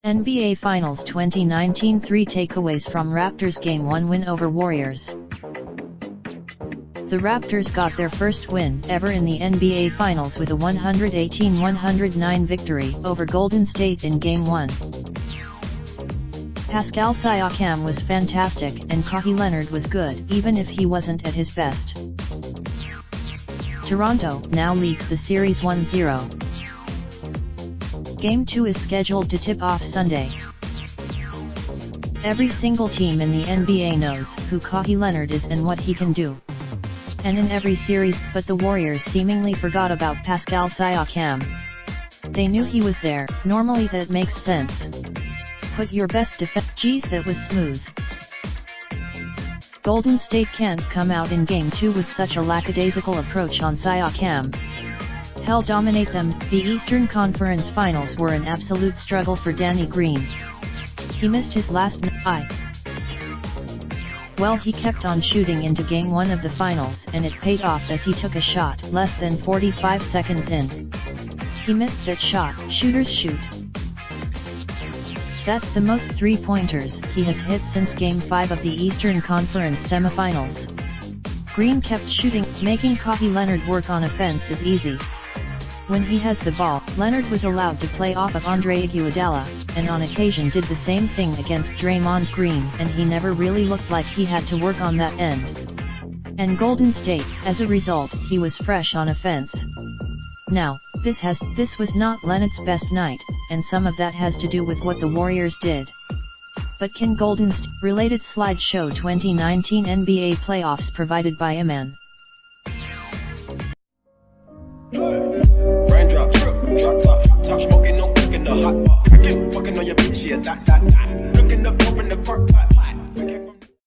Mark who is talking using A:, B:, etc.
A: NBA Finals 2019 3 takeaways from Raptors Game 1 win over Warriors. The Raptors got their first win ever in the NBA Finals with a 118-109 victory over Golden State in Game 1. Pascal Siakam was fantastic and Kawhi Leonard was good even if he wasn't at his best. Toronto now leads the series 1-0. Game 2 is scheduled to tip off Sunday. Every single team in the NBA knows who Kawhi Leonard is and what he can do. And in every series, but the Warriors seemingly forgot about Pascal Siakam. They knew he was there, normally that makes sense. Put your best defense. Geez, that was smooth. Golden State can't come out in Game 2 with such a lackadaisical approach on Siakam. Hell dominate them. The Eastern Conference Finals were an absolute struggle for Danny Green. He missed his last Well, he kept on shooting into Game 1 of the Finals and it paid off as he took a shot less than 45 seconds in. He missed that shot. Shooters shoot. That's the most three-pointers he has hit since Game 5 of the Eastern Conference semifinals. Green kept shooting, making Kawhi Leonard work on offense is easy. When he has the ball, Leonard was allowed to play off of Andre Iguodala, and on occasion did the same thing against Draymond Green, and he never really looked like he had to work on that end. And Golden State, as a result, he was fresh on offense. Now, this was not Leonard's best night, and some of that has to do with what the Warriors did. But can Golden State? Related slideshow 2019 NBA playoffs provided by Iman.
B: Raindrop, drop top, top smoking, no cooking the hot pot. Fucking on your bitch, yeah, that.